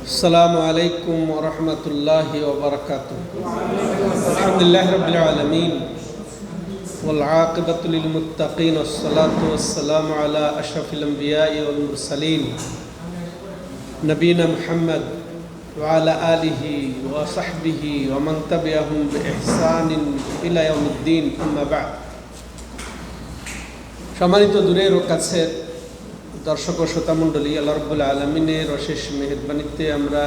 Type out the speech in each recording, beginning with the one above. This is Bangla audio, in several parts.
السلام عليكم ورحمة الله وبركاته. الحمد لله رب العالمين والعاقبة للمتقين والصلاة والسلام على أشرف الأنبياء والمرسلين نبينا محمد وعلى آله وصحبه ومن تبعهم بإحسان إلى يوم الدين. أما بعد. সম্মানিত দূরের ও কাছের দর্শক ও শ্রোতা মণ্ডলী, আল্লাহ রাব্বুল আলামিনের অশেষ মেহেরবানিতে আমরা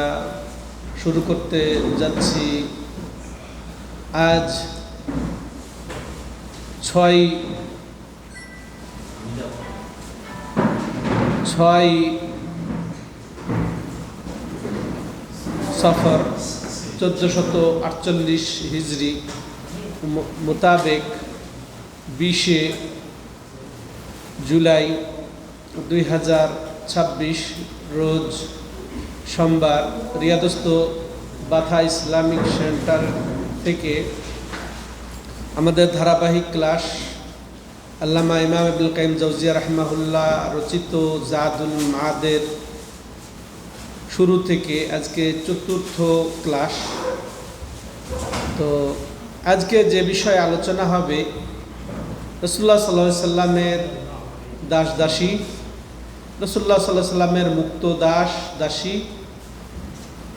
শুরু করতে যাচ্ছি আজ 6 সফর 1448 হিজরি মোতাবেক 20 জুলাই 2026 রোজ সোমবার রিয়াদস্থ বাথা ইসলামিক সেন্টার থেকে আমাদের ধারাবাহিক ক্লাস আল্লামা ইমাম ইবনুল কাইয়িম জাওজিয়া রাহিমাহুল্লাহ রচিত জাদুল মাআদের শুরু থেকে আজকে চতুর্থ ক্লাস। তো আজকে যে বিষয়ে আলোচনা হবে রাসূলুল্লাহ সাল্লাল্লাহু আলাইহি সাল্লামের দাস দাসী, রাসূলুল্লাহ সাল্লাল্লাহু আলাইহি সাল্লামের মুক্ত দাস দাসী,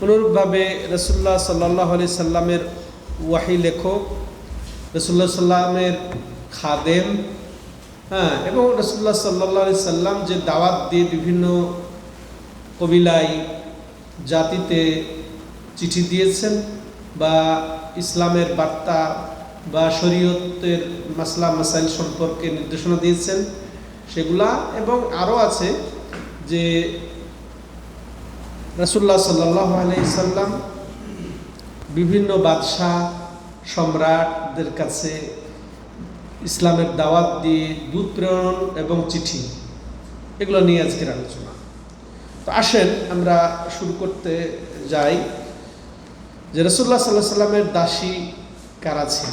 অনুরূপভাবে রাসূলুল্লাহ সাল্লাল্লাহু আলাইহি সাল্লামের ওয়াহী লেখক, রাসূলুল্লাহ সাল্লামের খাদেম, এবং রাসূলুল্লাহ সাল্লাল্লাহু আলাইহি সাল্লাম যে দাওয়াত দিয়ে বিভিন্ন কবিলায় জাতিতে চিঠি দিয়েছেন বা ইসলামের বার্তা বা শরীয়তের মাসলা মাসাইল সম্পর্কে নির্দেশনা দিয়েছেন সেগুলা, এবং আরও আছে যে রাসূলুল্লাহ সাল্লাল্লাহু আলাইহি সাল্লাম বিভিন্ন বাদশাহ সম্রাটদের কাছে ইসলামের দাওয়াত দিয়ে দূত প্রেরণ এবং চিঠি, এগুলো নিয়ে আজকের আলোচনা। তো আসেন আমরা শুরু করতে যাই যে রাসূলুল্লাহ সাল্লাল্লাহু আলাইহি সাল্লামের দাসী কারা ছিল।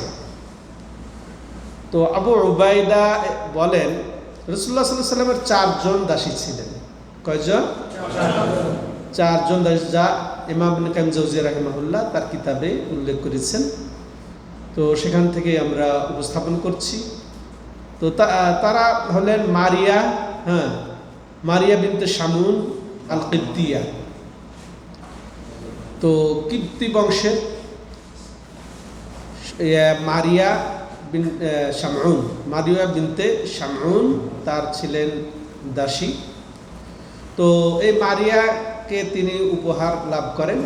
তো আবু উবাইদা বলেন রাসূলুল্লাহ সাল্লাল্লাহু আলাইহি সাল্লামের 4 জন দাসী ছিলেন। কয়জন? 4 জন দাসী, যা ইমাম ইবনুল কাইয়িম জাওজিয়া রাহিমাহুল্লাহ তার কিতাবে উল্লেখ করেছেন। তো সেখান থেকে আমরা উপস্থাপন করছি। তো তারা হলেন মারিয়া বিনতে শামুন আল কিবতিয়া। তো কিবতি বংশের মারিয়া বিনতে শামউন তার ছিলেন দাসী। তো এই মারিয়াকে তিনি উপহার লাভ করেন।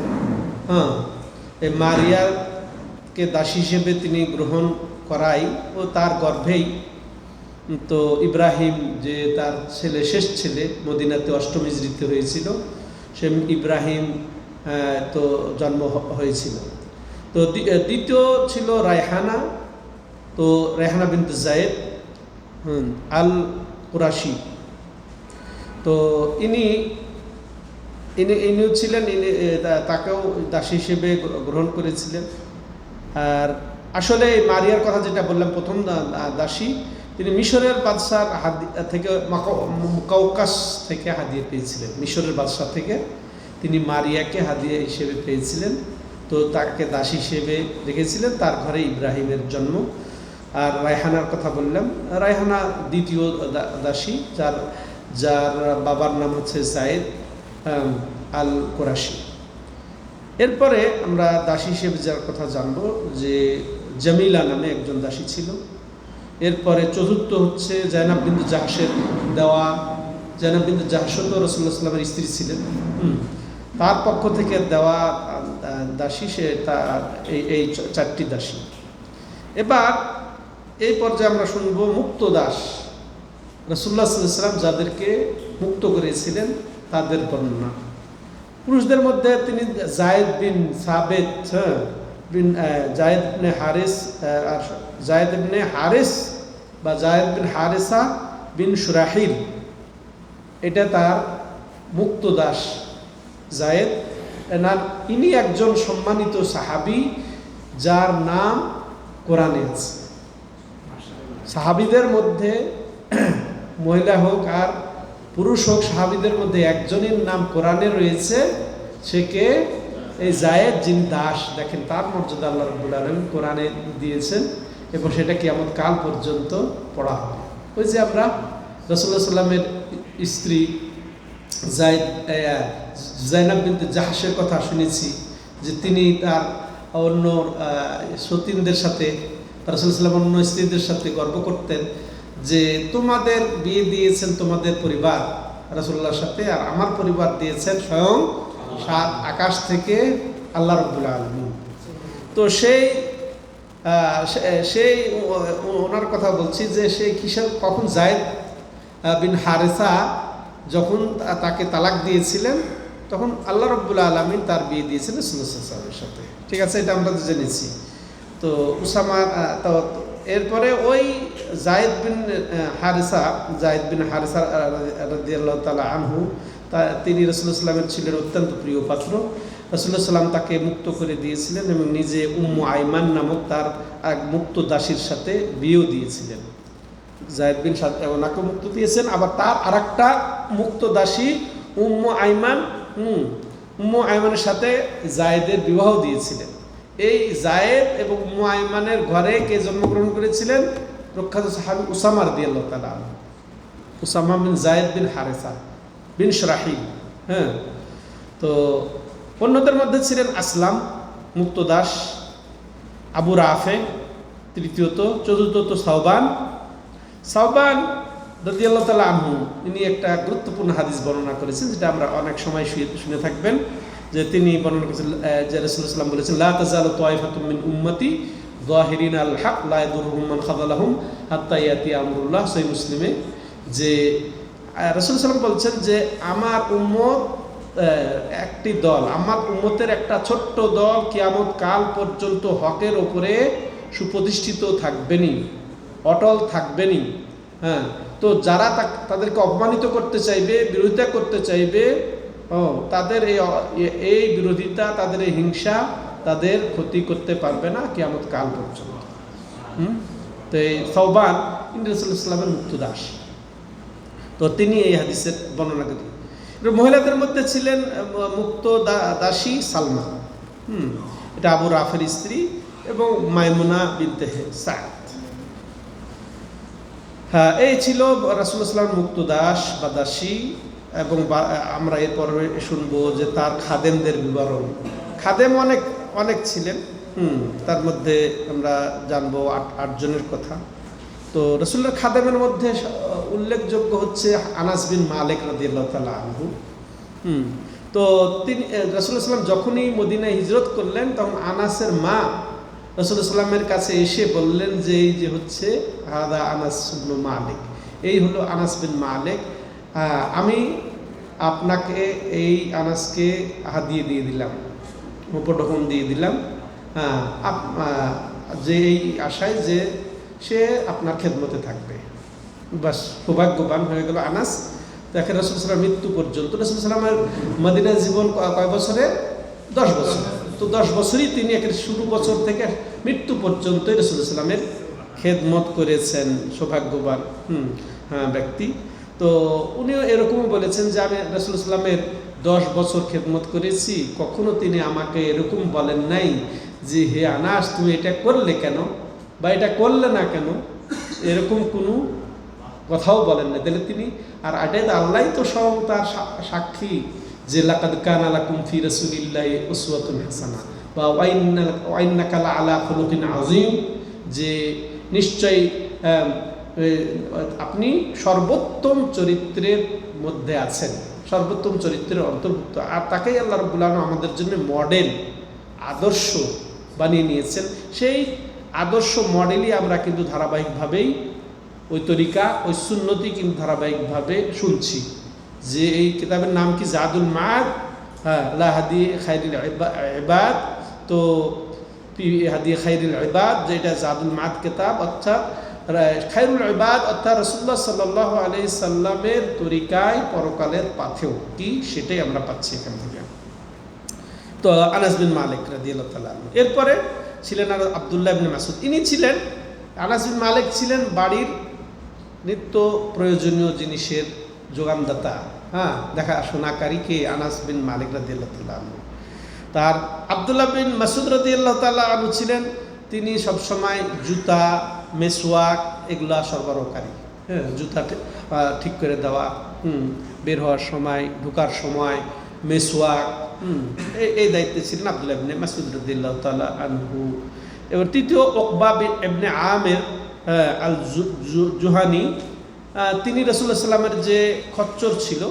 এই মারিয়াকে দাসী হিসেবে তিনি গ্রহণ করাই ও তার গর্ভেই তো ইব্রাহিম, যে তার শেষ ছেলে, মদিনাতে 8ম হিজরিতে হয়েছিল, সে ইব্রাহিম তো জন্ম হয়েছিল। তো দ্বিতীয় ছিল রায়হানা। তো রেহানা বিনতে যায়েদ আল কুরাশি। তো ইনিও ছিলেন, তাকেও দাসী হিসেবে গ্রহণ করেছিলেন। আর আসলে মারিয়ার কথা যেটা বললাম, প্রথম দাসী, তিনি মিশরের বাদশার থেকে কাউকাস থেকে হাদিয়া পেয়েছিলেন। মিশরের বাদশাহ থেকে তিনি মারিয়াকে হাদিয়া হিসেবে পেয়েছিলেন। তো তাকে দাসী হিসেবে রেখেছিলেন। তার ঘরে ইব্রাহিমের জন্ম। আর রায়হানার কথা বললাম, রায়হানা দ্বিতীয় দাসী, যার বাবার নাম হচ্ছে যায়েদ আল কুরাশি। এরপরে আমরা দাসী হিসেবে যার কথা জানবো যে জামিলা নামে একজন দাসী ছিল। এরপরে চতুর্থ হচ্ছে জায়নাব বিনতে জাহশের দেওয়া। জায়নাব বিনতে জাহশ তো রাসূলুল্লাহ সাল্লাল্লাহু আলাইহি স্ত্রী ছিলেন। তার পক্ষ থেকে দেওয়া দাসী, সে এই 4টি দাসী। এবার এই পর্যায়ে আমরা শুনব মুক্ত দাস। রাসূলুল্লাহ সাল্লাল্লাহু আলাইহি ওয়াসাল্লাম যাদেরকে মুক্ত করেছিলেন তাদের বর্ণনা। পুরুষদের মধ্যে তিনি যায়েদ বিন সাবিত জায়েদ ইবনে হারিস আর জায়েদ ইবনে হারিস বা জায়েদ বিন হারিসা বিন শুরাহিল, এটা তার মুক্ত দাস জায়েদ। ইনি একজন সম্মানিত সাহাবী যার নাম কোরআনে আছে। সাহাবীদের মধ্যে মহিলা হোক আর পুরুষ হোক, সাহাবীদের মধ্যে একজনের নাম কোরআনে রয়েছে সে কে? এই জায়েদ, যিনি দাস। দেখেন তার মর্যাদা আল্লাহ রাব্বুল আলামিন কোরআনে দিয়েছেন এবং সেটা কিয়ামত কাল পর্যন্ত পড়া হবে। ওই যে আমরা রাসূলুল্লাহ সাল্লামের স্ত্রী জাইনাব বিনতে জাহশের কথা শুনেছি, যে তিনি তার অন্য সতীনদের সাথে, রাসূলুল্লাহ সাল্লাম অন্য স্ত্রীদের সাথে গর্ব করতেন যে তোমাদের বিয়ে দিয়েছেন তোমাদের পরিবার রাসূলুল্লাহর সাথে, আর আমার পরিবার দিয়েছেন স্বয়ং সাত আকাশ থেকে আল্লাহ রাব্বুল আলামিন। তো সেই ওনার কথা বলছি যে সেই কিসের কখন জায়েদ বিন হারেসা যখন তাকে তালাক দিয়েছিলেন, তখন আল্লাহ রাব্বুল আলামিন তার বিয়ে দিয়েছিলেন রাসূলুল্লাহ সাল্লাল্লাহু আলাইহি ওয়াসাল্লামের সাথে। ঠিক আছে, এটা আমরা জেনেছি। তো উসামা, এরপরে ওই জায়েদ বিন হারেসা রাদিয়াল্লাহু তাআলা আনহু, তিনি রাসূলুল্লাহ সাল্লামের ছিলেন অত্যন্ত প্রিয় পাত্র। রাসূলুল্লাহ সাল্লাম তাকে মুক্ত করে দিয়েছিলেন এবং নিজে উম্মু আইমান নামক তার এক মুক্ত দাসীর সাথে বিয়েও দিয়েছিলেন। জায়েদ বিন ওনাকে মুক্ত দিয়েছেন, আবার তার আরেকটা মুক্ত দাসী উম্মু আইমানের সাথে জায়েদের বিবাহ দিয়েছিলেন। এই জায়েদ এবং উম্মু আইমানের ঘরে কে জন্মগ্রহণ করেছিলেন? প্রখ্যাত সাহাবী উসামা রাদিয়াল্লাহু তাআলা আনহু, উসামা বিন জায়েদ বিন হারেসা বিন শরাহিল। হ্যাঁ, তো অন্যদের মধ্যে ছিলেন আসলাম মুক্ত দাস, আবু রাফে তৃতীয়ত, চতুর্থত সাওবান রাদিয়াল্লাহু তাআলা আনহু। ইনি একটা গুরুত্বপূর্ণ হাদিস বর্ণনা করেছেন, যেটা আমরা অনেক সময় শুনে থাকবেন, যে তিনি বর্ণনা করেছেন যে রাসূলুল্লাহ সাল্লাল্লাহু আলাইহি ওয়াসাল্লাম বলেছেন, লা তাযালু তায়ফাতুম মিন উম্মতি যাহিরিনা আল হক লা ইয়াদুরুহুম মান খাযালাহুম হাত্তা ইয়াতি আমরুল্লাহ। সহিহ মুসলিমে যে রাসূলুল্লাহ সাল্লাল্লাহু আলাইহি ওয়াসাল্লাম বলছেন যে আমার উম্মত একটি দল, আমার উম্মতের একটা ছোট্ট দল কিয়ামত কাল পর্যন্ত হকের ওপরে সুপ্রতিষ্ঠিত থাকবেনি, অটল থাকবেনি। হ্যাঁ, তো যারা তাদেরকে অপমানিত করতে চাইবে, বিরোধিতা করতে চাইবে, তাদের এই বিরোধিতা, তাদের এই হিংসা তাদের ক্ষতি করতে পারবে না কিয়ামত কাল পর্যন্ত। তো এই সাওবান রাসূলুল্লাহ সাল্লাল্লাহু আলাইহি ওয়াসাল্লামের মুক্ত দাস। তো তিনি এই হাদিসের বর্ণনা করেন। মহিলাদের মধ্যে ছিলেন মুক্ত দাসী সালমা, এটা আবু রাফের স্ত্রী, এবং মাইমুনা বিনতে সাদ। হ্যাঁ, এই ছিল রাসূলুল্লাহ সাল্লাল্লাহু আলাইহি ওয়াসাল্লাম মুক্ত দাস বা দাসী। এবং আমরা এরপর শুনবো যে তার খাদেমদের বিবরণ। খাদেম অনেক ছিলেন, তার মধ্যে আমরা জানবো 8 জনের কথা। তো রাসূলুল্লাহর খাদেমের মধ্যে উল্লেখযোগ্য হচ্ছে আনাস বিন মালিক রাদিয়াল্লাহু তাআলা আনহু। তো তিনি রাসূলুল্লাহ সাল্লাম যখনই মদিনায় হিজরত করলেন, তখন আনাসের মা রাসূলুল্লাহ সাল্লামের কাছে এসে বললেন যে এই যে হচ্ছে হাদা আনাস ইবনে মালিক, এই হলো আনাস বিন মালিক, আমি আপনাকে এই আনাসকে হাদিয়ে দিয়ে দিলাম, উপঢৌকন দিয়ে দিলাম, যে এই আশায় যে সে আপনার খেদমতে থাকবে। বাস, সৌভাগ্যবান হয়ে গেল আনাস। দেখেন রাসূলুল্লাহ সাল্লামের মৃত্যু পর্যন্ত, রাসূলুল্লাহ সাল্লামের মদিনার জীবন কয় বছরে? 10 বছর। তো 10 বছরই তিনি একের শুরু বছর থেকে মৃত্যু পর্যন্ত রাসূলুল্লাহ সাল্লামের খেদমত করেছেন, সৌভাগ্যবান ব্যক্তি। তো উনিও এরকমও বলেছেন যে আমি রাসূলুল্লাহ সাল্লামের 10 বছর খেদমত করেছি, কখনো তিনি আমাকে এরকম বলেন নাই যে হে আনাস তুমি এটা করলে কেন বা এটা করলে না কেন, এরকম কোনো কথাও বলেন না। তাহলে তিনি, আর এটাই তো আল্লাহই তো স্বয়ং তার সাক্ষী যে লাকাদ কানা লাকুম ফি রাসূলিল্লাহি উসওয়াতুন হাসানাহ বা ওয়া ইন্নাকা লাআলা খুলুকিন আযীম, যে নিশ্চয়ই আপনি সর্বোত্তম চরিত্রের মধ্যে আছেন, সর্বোত্তম চরিত্রের অন্তর্ভুক্ত। আর তাকেই আল্লাহ রাব্বুল আলামিন আমাদের জন্য মডেল, আদর্শ বানিয়ে নিয়েছেন। সেই আদর্শ মডেলই আমরা কিন্তু ধারাবাহিকভাবেই ওই তরিকা, ওই সুন্নতি কিন্তু ধারাবাহিকভাবে শুনছি। যে এই কিতাবের নাম কি? জাদুল মাআদ, লা হাদি খায়রুল ইবাদ। তো হাদি খায়রুল ইবাদ, যেটা জাদুল মাআদ কিতাব, অর্থাৎ খায়রুল ইবাদ অর্থাৎ রাসূলুল্লাহ সাল্লাল্লাহু আলাইহি সাল্লামের তরিকায় পরকালের পাথেও কি, সেটাই আমরা পাচ্ছি এখান থেকে। তো আনাস বিন মালিক রাদিয়াল্লাহু তাআলা আনহু। এরপরে ছিলেন আর আব্দুল্লাহ ইবনে মাসউদ। ইনি ছিলেন, আনাস বিন মালিক ছিলেন বাড়ির নিত্য প্রয়োজনীয় জিনিসের যোগানদাতা। হ্যাঁ, দেখাশোনাকারী কে? আনাস বিন মালিক রাদিয়াল্লাহু তাআলা আনহু। তার আব্দুল্লাহ বিন মাসউদ রাদিয়াল্লাহু তাআলা আনহু ছিলেন, তিনি সবসময় জুতা, মেসওয়াক এগুলা সরবরাহকারী। হ্যাঁ, জুতা ঠিক করে দেওয়া, বের হওয়ার সময়, ঢোকার সময় মেসওয়াক, এই দায়িত্বে ছিলেন আব্দুল্লাহ ইবনে মাসউদ রাদিয়াল্লাহু তাআলা আনহু। এবার তৃতীয় উকবা ইবনে আমির আল জুহানি, তিনি রাসূলুল্লাহ সাল্লামের যে খচ্চর ছিল,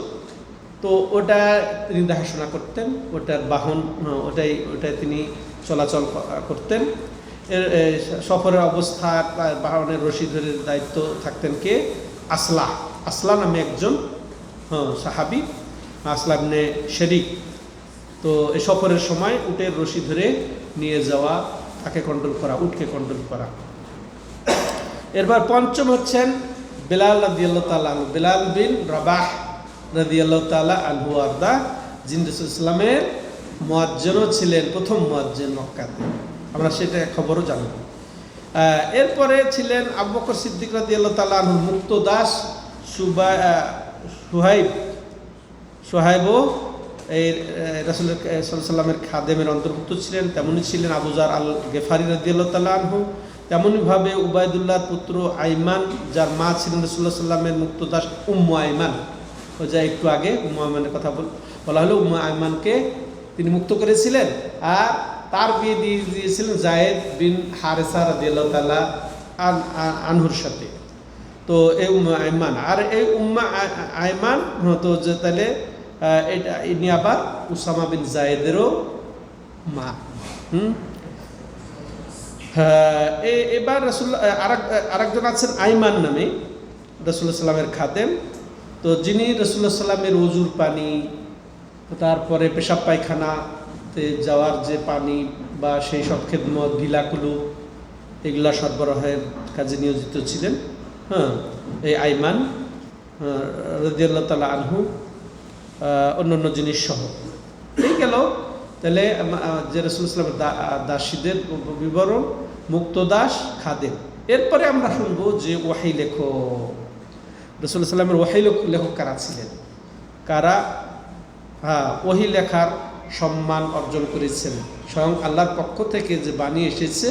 তো ওটা তিনি দেখাশোনা করতেন, ওটার বাহন, ওটাই তিনি চলাচল করতেন। সফরের অবস্থা বাহনের রশি ধরে দায়িত্ব থাকতেন কে? আসলা নামে একজন সাহাবী, আসলা ইবনে শরীক। তো এই সফরের সময় উটের রশি ধরে নিয়ে যাওয়া, তাকে কন্ট্রোল করা, উটকে কন্ট্রোল করা। এরপর পঞ্চম হচ্ছেন বেলাল রাদিয়াল্লাহু তাআলা আনহু, বেলাল বিন রাবাহ রাদিয়াল্লাহু তাআলা আনহু আরদা, যিনি রাসূলুল্লাহ সাল্লাল্লাহু আলাইহি ওয়াসাল্লামের মুয়াজ্জিনও ছিলেন, প্রথম মুয়াজ্জিন মক্কাতে, আমরা সেটা খবরও জানব। এরপরে ছিলেন আবু বকর সিদ্দিক রাদিয়াল্লাহু তাআলা আনহু মুক্তদাস সোহাইবও এই রাসূলুল্লাহ সাল্লাল্লাহু আলাইহি ওয়াসাল্লামের খাদেমের অন্তর্ভুক্ত ছিলেন। তেমনি ছিলেন আবু যার আল গেফারি রাদিয়াল্লাহু তাআলা আনহু। তেমনিভাবে উবাইদুল্লাহ পুত্র আইমান, যার মা ছিলেন রাসূলুল্লাহ সাল্লাল্লাহু আলাইহি ওয়াসাল্লামের মুক্তদাস উম্মু আইমান, ও যা একটু আগে উম্মু আইমানের কথা বলা হলো, উম্মু আইমানকে তিনি মুক্ত করেছিলেন, আর তার বিয়ে দিয়ে দিয়েছিলেন জায়েদ বিন হারেসা রাদিয়াল্লাহু তাআলা আনহুর সাথে। তো এই উম্মু আইমান, আর এই উম্মু আইমান তো যে তাহলে এটা ইনি আবার উসামা বিন জায়েদেরও মা। এবার রাসূলুল্লাহ আরেকজন আছেন আইমান নামে, রাসূলুল্লাহ সাল্লামের খাদেম। তো যিনি রাসূলুল্লাহ সাল্লামের ওযুর পানি, তারপরে পেশাব পায়খানাতে যাওয়ার যে পানি বা সেই সব খেদমত, গিলাকুলু, এগুলা সরবরাহের কাজে নিয়োজিত ছিলেন। এই আইমান রাদিয়াল্লাহু তাআলা আনহু, অন্যান্য জিনিস সহ। এই গেল তাহলে যে রাসূলুল্লাহ সাল্লামের দাসীদের বিবরণ, মুক্তদাস, খাদেম। এরপরে আমরা শুনবো যে ওয়াহি লেখক, রাসূলুল্লাহ সাল্লামের ওয়াহি লেখক কারা ছিলেন, কারা ওয়াহি লেখার সম্মান অর্জন করেছেন। স্বয়ং আল্লাহর পক্ষ থেকে যে বাণী এসেছে,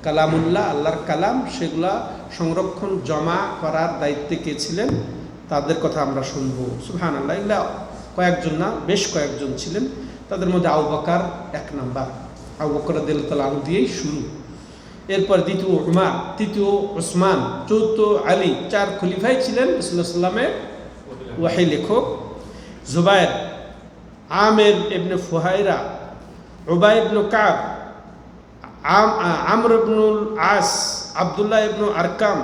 কালামুল্লাহ, আল্লাহর কালাম, সেগুলা সংরক্ষণ, জমা করার দায়িত্বে কে ছিলেন, তাদের কথা আমরা শুনবো। সুবহানাল্লাহ, এগুলা কয়েকজন না, বেশ কয়েকজন ছিলেন। তাদের মধ্যে আবু বকর এক নাম্বার, আবু বকর রাদিয়াল্লাহু তাআলা আনহু দিয়েই শুরু। এরপর দ্বিতীয় উমর, তৃতীয় উসমান, চতুর্থ আলী, 4 খলিফাই ছিলেন রাসূলুল্লাহ সাল্লামের ওয়াহি লেখক। জুবায়ের, আমির ইবনে ফুহাইরা, উবাই ইবনে কাব, আমর ইবনুল আস, আব্দুল্লাহ ইবনে আরকাম,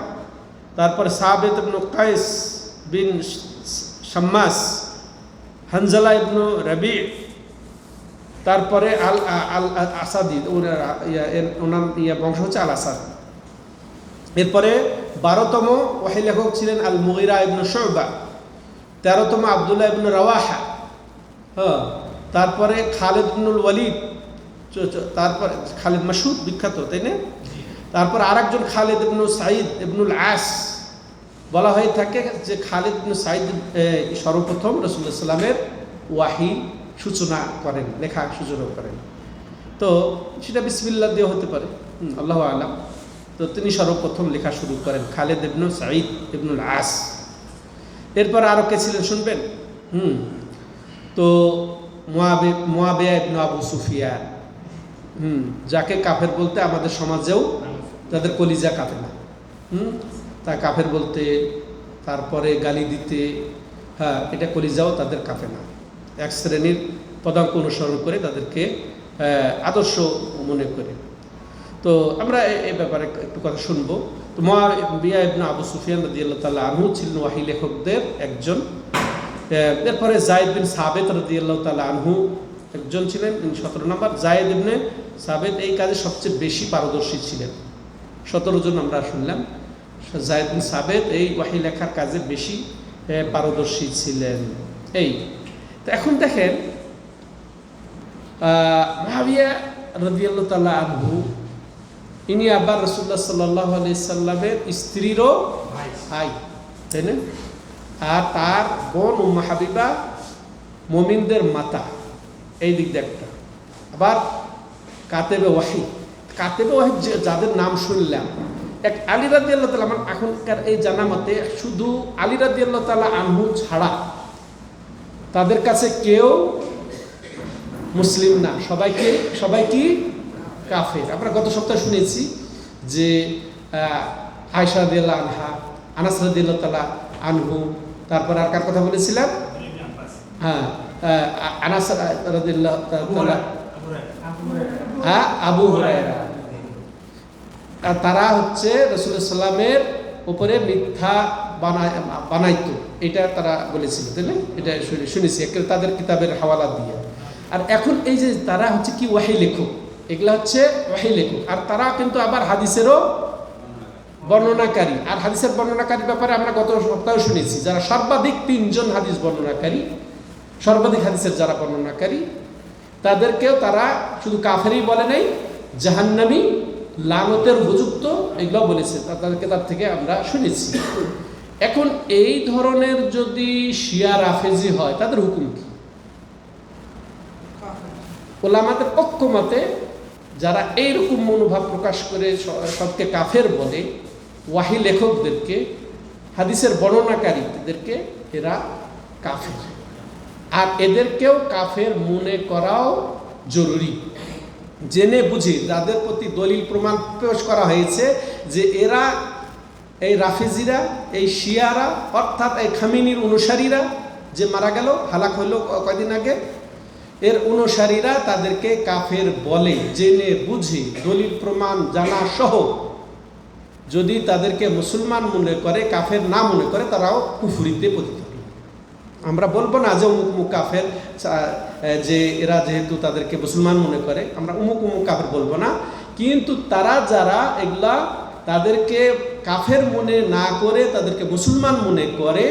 তারপরে সাবিত ইবনে কাইস বিন শাম্মাস, হানজালা ইবনে রবি, তারপরে আল আসাদি, ওনার বংশ হচ্ছে আল আসাদ। এরপরে 12তম ওয়াহি লেখক ছিলেন আল মুগীরা ইবনে শুবা, 13তম আব্দুল্লাহ ইবনে রাওয়াহা, তারপরে খালিদ ইবনুল ওয়ালিদ, তারপরে খালিদ মাসউদ বিখ্যাত, তাই না? তারপর আরেকজন খালিদ ইবনে সাঈদ ইবনুল আস, বলা হয়ে থাকে যে খালিদ ইবনে সাঈদ সর্বপ্রথম রাসূলুল্লাহ সাল্লামের ওয়াহি সূচনা করেন, লেখা সূচনা করেন। তো সেটা বিসমিল্লাহ দিয়ে হতে পারে, আল্লাহু আ'লাম। তো তিনি সর্বপ্রথম লেখা শুরু করেন, খালিদ ইবনে সাঈদ ইবনুল আস। এরপর আরো কে ছিলেন শুনবেন? তো মুয়াবিয়া ইবনে আবু সুফিয়ান, যাকে কাফের বলতে আমাদের সমাজেও যাদের কলিজা কাঁপে না, তা কাফের বলতে, তারপরে গালি দিতে, এটা কলিজাও তাদের কাঁপে না। এক শ্রেণীর পদাঙ্ক অনুসরণ করে তাদেরকে আদর্শ মনে করে। তো আমরা এই ব্যাপারে একটু কথা শুনবো। তো মুয়াবিয়া ইবনে আবু সুফিয়ান রাদিয়াল্লাহু তাআলা আনহু ছিলেন ওয়াহি লেখকদের একজন। এরপরে যায়েদ বিন সাবিত রাদিয়াল্লাহু তাআলা আনহু একজন ছিলেন, 17 নম্বর। যায়েদ ইবনে সাবিত এই কাজে সবচেয়ে বেশি পারদর্শী ছিলেন। 17 জন আমরা শুনলাম। যায়েদ বিন সাবিত এই ওয়াহি লেখার কাজে বেশি পারদর্শী ছিলেন। এই তো এখন দেখেন, মুয়াবিয়া রাদিয়াল্লাহু তাআলা আনহু, ইনি আবার রাসূলুল্লাহ সাল্লাল্লাহু আলাইহি সাল্লামের স্ত্রীরও ভাই, তাই না? আর তার বোন উম্মে হাবিবা মুমিনদের মাতা, এই দিক দিয়ে একটা। আবার কাতেবে ওয়াহি, কাতেবে ওয়াহি যাদের নাম শুনলাম, এক আলী রাদিয়াল্লাহু তাআলা, আমার এখনকার এই জানা মতে শুধু আলী রাদিয়াল্লাহু তাআলা আনহু ছাড়া তাদের কাছে কেউ মুসলিম না, সবাই কি কাফের। আমরা গত সপ্তাহে শুনেছি যে আয়েশা রাদিয়াল্লাহু আনহা, আনাস রাদিয়াল্লাহু তাআলা আনহু, তারপর আর কার কথা বলেছিলাম? হ্যাঁ, আনাস রাদিয়াল্লাহু তাআলা, আবু হুরায়রা, তারা হচ্ছে রাসূলুল্লাহ সাল্লাল্লাহু আলাইহি ওয়াসাল্লামের উপরে মিথ্যা বানাইতো, এটা তারা বলেছিল, তাই না? এটা শুনেছি তাদের কিতাবের হাওয়ালা দিয়ে। আর এখন এই যে তারা হচ্ছে কি ওয়াহি লেখক, এগুলা হচ্ছে ওয়াহি লেখক, আর তারা কিন্তু আবার হাদিসেরও বর্ণনাকারী। আর হাদিসের বর্ণনাকারীর ব্যাপারে আমরা গত সপ্তাহে শুনেছি, যারা সর্বাধিক 3 জন হাদিস বর্ণনাকারী, সর্বাধিক হাদিসের যারা বর্ণনাকারী, তাদেরকেও তারা শুধু কাফেরই বলে নাই, জাহান্নামী, লানতের উপযুক্ত, এগুলো বলেছে, তাদের কিতাব থেকে আমরা শুনেছি। এখন এই ধরনের যদি শিয়া রাফেজি হয়, তাদের হুকুম কি? ওলামাদের ঐক্যমতে যারা এইরকম মনোভাব প্রকাশ করে সবকে কাফের বলে, ওয়াহি লেখকদেরকে, হাদিসের বর্ণনাকারীদেরকে, এরা কাফের। আর এদেরকেও কাফের মনে করাও জরুরি, জেনে বুঝে যাদের প্রতি দলিল প্রমাণ পেশ করা হয়েছে যে এরা, এই রাফেজিরা, এই শিয়ারা, অর্থাৎ এই খামিনির অনুসারীরা যে মারা গেল, হালাক হইল কয়দিন আগে, এর অনুসারীরা তাদেরকে কাফের বলে, জেনে বুঝে দলিল প্রমাণ জানা সহ যদি তাদেরকে মুসলমান মনে করে, কাফের না মনে করে, তারাও কুফরিতে পতিত হবে। আমরা বলবো না যে অমুক মুক কাফের, যে এরা যেহেতু তাদেরকে মুসলমান মনে করে, আমরা অমুক কাফের বলবো না, কিন্তু তারা যারা এগুলা তাদেরকে কাফের মনে না করে তাদেরকে মুসলমান মনে করে,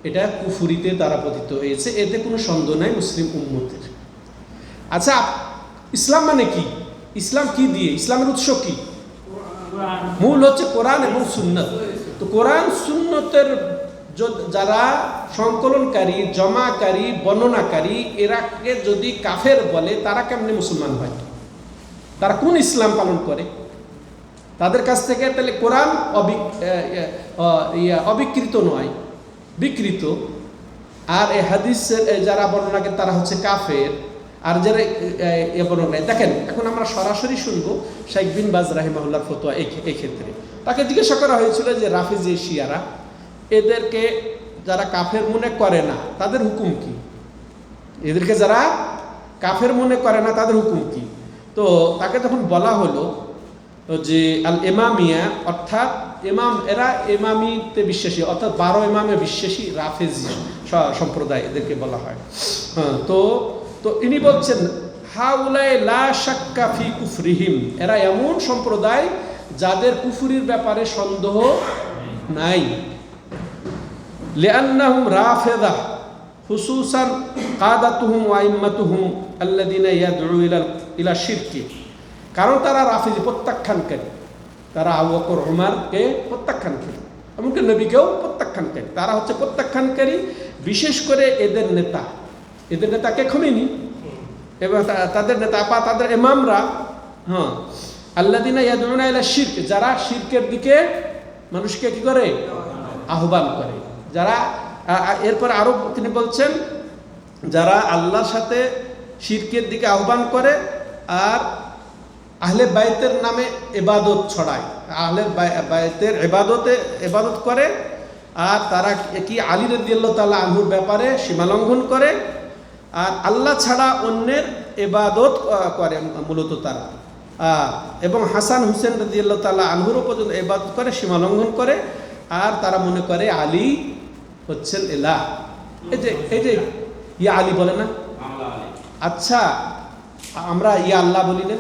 এটা কুফরিতে তারা পতিত হয়েছে, এতে কোনো সন্দেহ নাই মুসলিম উম্মতের। আচ্ছা, ইসলাম মানে কি? ইসলাম কি দিয়ে? ইসলামের উৎস কি? মূল হচ্ছে কোরআন এবং সুন্নাত। তো কোরআন সুন্নতের যারা সংকলনকারী, জমাকারী, বর্ণনাকারী, এরাকে যদি কাফের বলে, তারা কেমনে মুসলমান হয়? তারা কোন ইসলাম পালন করে? তাদের কাছ থেকে তাহলে কোরআন অবিকৃত নয়, বিকৃত। আর এই হাদিসের যারা বর্ণনাকে তারা হচ্ছে কাফের, আর যারা বর্ণনা, দেখেন এখন আমরা সরাসরি শুনবো শাইখ বিন বাজ রাহিমাহুল্লাহর ফতোয়া এই ক্ষেত্রে। তাকে জিজ্ঞাসা করা হয়েছিল যে রাফেজি শিয়ারা, এদেরকে যারা কাফের মনে করে না তাদের হুকুম কি? এদেরকে যারা কাফের মনে করে না তাদের হুকুম কি? তো তাকে যখন বলা হলো যে আল ইমামিয়া, অর্থাৎ ইমাম, এরা ইমামিতে বিশ্বাসী, অর্থাৎ 12 ইমামে বিশ্বাসী রাফেজি সম্প্রদায় এদেরকে বলা হয়। হ্যাঁ, তো ইনি বলছেন হাউলাই লা শাক্কা ফি কুফরিহিম, এরা এমন সম্প্রদায় যাদের কুফরির ব্যাপারে সন্দেহ নাই। লিআন্নাহুম রাফিদা খুসুসান কাদাতুহুম ওয়া ইম্মাতুহুম আল্লাযিনা ইয়াদউ ইলা শিরকি, কারণ তারা রাফিজি, প্রত্যাখ্যানকারী, তারা আবু বকর উমরকে প্রত্যাখ্যানকারী, এমনকি নবীকেও প্রত্যাখ্যানকারী। তারা হচ্ছে প্রত্যাখ্যানকারী, বিশেষ করে এদের নেতাকে খমেনি এবং তাদের নেতা বা তাদের ইমামরা, হ্যাঁ, আল্লাযিনা ইয়াদউনা ইলা শিরক, যারা শিরকের দিকে মানুষকে কি করে? আহ্বান করে। যারা, এরপর আরো তিনি বলছেন, যারা আল্লাহর সাথে শিরকের দিকে আহ্বান করে আর আহলে বাইতের নামে ইবাদত ছড়ায়, আহলে বাইতের ইবাদত করে, আর তারা কি আলী রাদিয়াল্লাহু তাআলা আনহুর ব্যাপারে সীমালঙ্ঘন করে, আর আল্লাহ ছাড়া অন্যের ইবাদত করে মূলত তারা, এবং হাসান হুসেন রাদিয়াল্লাহু তাআলা আনহুরও পর্যন্ত ইবাদত করে, সীমালঙ্ঘন করে, আর তারা মনে করে আলী হচ্ছেন ইলাহ। এই যে ইয়া আলী বলে না? আচ্ছা, আমরা ইয়া আল্লাহ বলি না?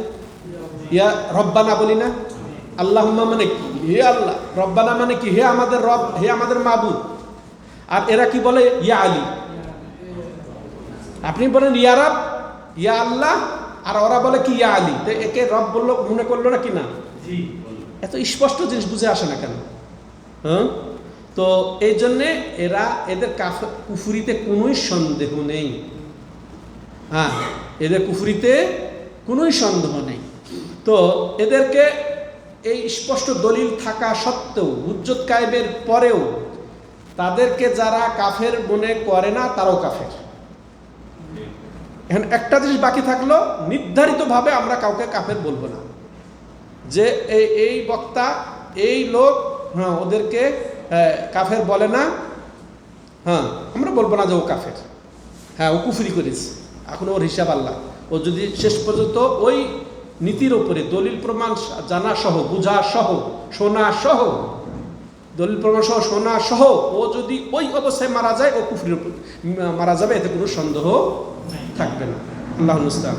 ইয়া রব্বানা বলি না? আল্লাহুম্মা মানে কি? হে আল্লাহ। রব্বানা মানে কি? হে আমাদের রব, হে আমাদের মাবুদ। আর এরা কি বলে? ইয়া আলী। আপনি বলেন ইয়া রব, ইয়া আল্লাহ, আর ওরা বলে কি? ইয়া আলী। তো একে রব বললো, মনে করলো না কি না? এত স্পষ্ট জিনিস বুঝে আসে না কেন? হ্যাঁ, তো এই জন্যে এদের কুফরিতে কোনোই সন্দেহ নেই। হ্যাঁ, এদের কুফরিতে কোনোই সন্দেহ নেই। তো এদেরকে এই স্পষ্ট দলিল থাকা সত্ত্বেও, হুজ্জত কায়েমের পরেও তাদেরকে যারা কাফের মনে করে না তারাও কাফের। এখন একটা জিনিস বাকি থাকলো, নির্ধারিতভাবে আমরা কাউকে কাফের বলবো না, যে এই বক্তা, এই লোক, হ্যাঁ, ওদেরকে কাফের বলে না, হ্যাঁ, আমরা বলবো না যে ও কাফের, হ্যাঁ, ও কুফরি করেছে, এখন ওর হিসাব আল্লাহ। ও যদি শেষ পর্যন্ত ওই নীতির ওপরে দলিল প্রমাণ জানা সহ, বুঝা সহ, শোনা সহ, দলিল প্রমাণ সহ, শোনা সহ ও যদি ওই অবস্থায় মারা যায়, ও কুফরির মারা যাবে, এতে কোনো সন্দেহ থাকবে না। আল্লাহুল মুস্তাআন।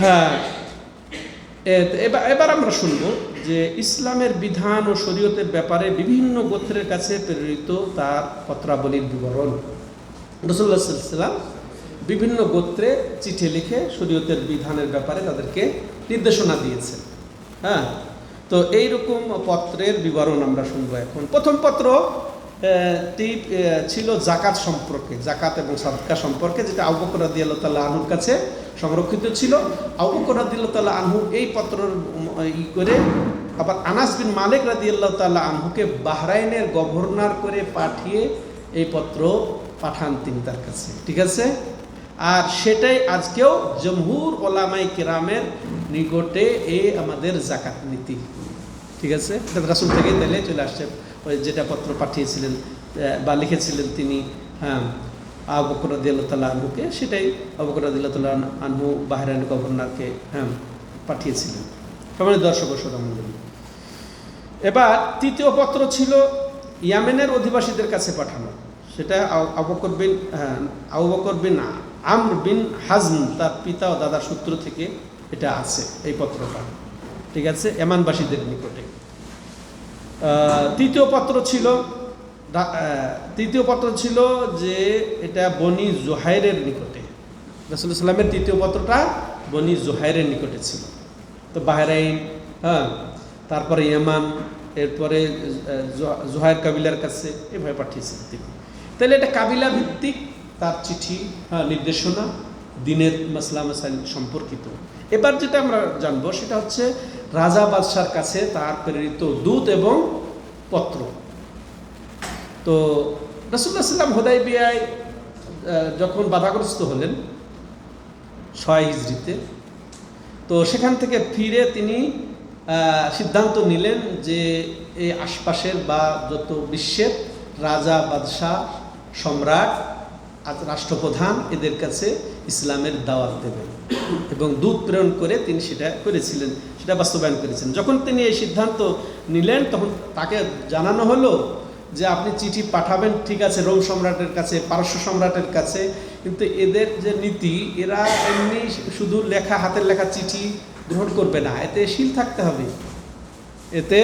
হ্যাঁ, এবার আমরা শুনবো যে ইসলামের বিধান ও শরীয়তের ব্যাপারে বিভিন্ন গোত্রের কাছে প্রেরিত তার পত্রাবলীর বিবরণ। রাসূলুল্লাহ সাল্লাল্লাহু আলাইহি ওয়াসাল্লাম বিভিন্ন গোত্রে চিঠি লিখে শরীয়তের বিধানের ব্যাপারে তাদেরকে নির্দেশনা দিয়েছেন। হ্যাঁ, তো এইরকম পত্রের বিবরণ আমরা শুনবো এখন। প্রথম পত্র ছিল জাকাত সম্পর্কে, জাকাত এবং সাদকা সম্পর্কে, যেটা আবু বকর রাদিয়াল্লাহু তাআলা আনহুর কাছে সংরক্ষিত ছিল। আবু বকর রাদিয়াল্লাহু তাআলা আনহু এই পত্র করে আবার আনাস বিন মালিক রাদিয়াল্লাহু তাআলা আনহুকে বাহরাইনের গভর্নর করে পাঠিয়ে এই পত্র পাঠান তিনি তার কাছে। ঠিক আছে, আর সেটাই আজকেও জমহুর ওলামায়ে কেরামের নিকটে আমাদের জাকাত নীতি। ঠিক আছে, এটা রাসূল থেকে দিলে চলে আসছে, ওই যেটা পত্র পাঠিয়েছিলেন বা লিখেছিলেন তিনি, হ্যাঁ, আবু বকর রাদিয়াল্লাহু তাআলা আনহুকে, সেটাই আবু বকর রাদিয়াল্লাহু তাআলা আনহু বাহরাইন গভর্নরকে, হ্যাঁ, পাঠিয়েছিলেন। সম্মানিত দর্শক ও শ্রোতা মণ্ডলী, এবার তৃতীয় পত্র ছিল ইয়ামেনের অধিবাসীদের কাছে পাঠানো। সেটা আবু বকর বিন আমর বিন হাজম তার পিতা ও দাদার সূত্র থেকে এটা আছে এই পত্রটা। ঠিক আছে, ইয়ামানবাসীদের নিকটে। তৃতীয় পত্র ছিল যে এটা বনি জুহাইরের নিকটে। রাসূলুল্লাহ সাল্লাল্লাহু আলাইহি ওয়াসাল্লামের তৃতীয় পত্রটা বনি জুহাইরের নিকটে ছিল। তো বাহরাইন, হ্যাঁ, তারপরে ইয়ামান, এরপরে জুহাইর কাবিলার কাছে এভাবে পাঠিয়েছিলেন তিনি। তাহলে এটা কাবিলা ভিত্তিক তার চিঠি, হ্যাঁ, নির্দেশনা, দিনের মাসলা মাসাইল সম্পর্কিত। এবার যেটা আমরা জানবো সেটা হচ্ছে রাজা বাদশার কাছে তার প্রেরিত দূত এবং পত্র। তো রাসূলুল্লাহ সাল্লাল্লাহু আলাইহি ওয়াসাল্লাম হুদায়বিয়ায় যখন বাধাগ্রস্ত হলেন 6 হিজরিতে, তো সেখান থেকে ফিরে তিনি সিদ্ধান্ত নিলেন যে এই আশপাশের বা যত বিশ্বের রাজা, বাদশাহ, সম্রাট, রাষ্ট্রপ্রধান, এদের কাছে ইসলামের দাওয়াত দেবেন এবং দূত প্রেরণ করে তিনি সেটা করেছিলেন, সেটা বাস্তবায়ন করেছেন। যখন তিনি এই সিদ্ধান্ত নিলেন তখন তাকে জানানো হলো যে আপনি চিঠি পাঠাবেন, ঠিক আছে, রোম সম্রাটের কাছে, পারস্য সম্রাটের কাছে, কিন্তু এদের যে নীতি, এরা এমনি শুধু লেখা, হাতের লেখা চিঠি গ্রহণ করবে না, এতে সিল থাকতে হবে, এতে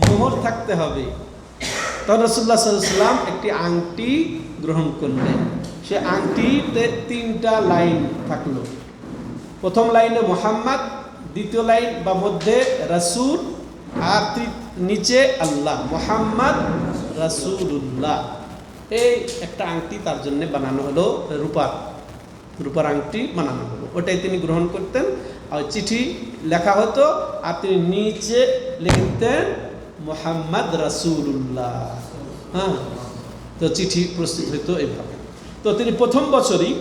মোহর থাকতে হবে। তখন রাসূলুল্লাহ সাল্লাল্লাহু আলাইহি ওয়াসাল্লাম একটি আংটি গ্রহণ করলেন। সে আংটিতে 3টা লাইন থাকলো। প্রথম লাইনে মুহাম্মদ, দ্বিতীয় লাইন বা মধ্যে রাসূল, আর নিচে আল্লাহ, মুহাম্মদ রাসূলুল্লাহ। এই একটা আংটি তার জন্য বানানো হলো, রূপার আংটি বানানো হলো। ওটাই তিনি গ্রহণ করতেন, আর চিঠি লেখা হতো আর তিনি নিচে লিখতেন মুহাম্মদ রাসূলুল্লাহ। হ্যাঁ, তো চিঠি প্রস্তুত হইতো এইভাবে। তো তিনি প্রথম বছরই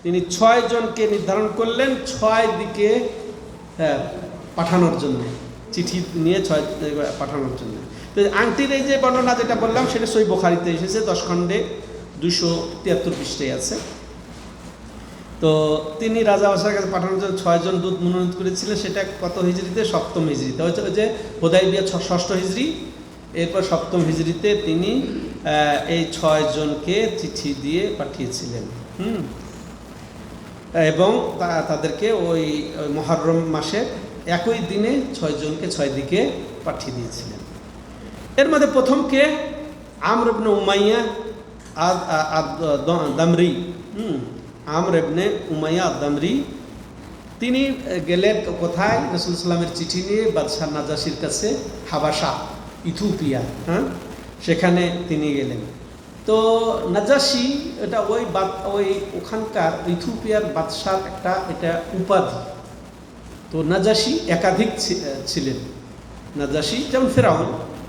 তিনি 6 জনকে নির্ধারণ করলেন 6 দিকে পাঠানোর জন্য, চিঠি নিয়ে 6 পাঠানোর জন্য। তো আংটির এই যে বর্ণনা যেটা বললাম সেটা সহিহ বুখারীতে এসেছে, 10 খণ্ডে 273 পৃষ্ঠায় আছে। তো তিনি রাজা বাদশার কাছে পাঠানোর জন্য 6 জন দূত মনোনীত করেছিলেন। সেটা কত হিজরিতে? 7ম হিজরিতে। হয়েছে যে হুদায়বিয়া 6ষ্ঠ হিজরি, এরপর 7ম হিজরিতে তিনি এই 6 জনকে চিঠি দিয়ে পাঠিয়েছিলেন। এবং তাদেরকে ওই মুহররম মাসে একই দিনে 6 জনকে 6 দিকে পাঠিয়ে দিয়েছিলেন। এর মধ্যে প্রথমকে আমর ইবনে উমাইয়া আদ-দামরি, আমর ইবনে উমাইয়া আদ-দামরি, তিনি গেলেন কোথায়? রাসূল সাল্লাল্লাহু আলাইহি ওয়াসাল্লামের চিঠি নিয়ে বাদশাহ নাজাশির কাছে, হাবাসা, ইথিওপিয়া, হ্যাঁ, সেখানে তিনি গেলেন। তো নাজাশি এটা ওই ওখানকার ইথিওপিয়ার বাদশার এটা উপাধি। তো নাজাশি একাধিক ছিলেন। নাজাশি যেমন ফেরাউন,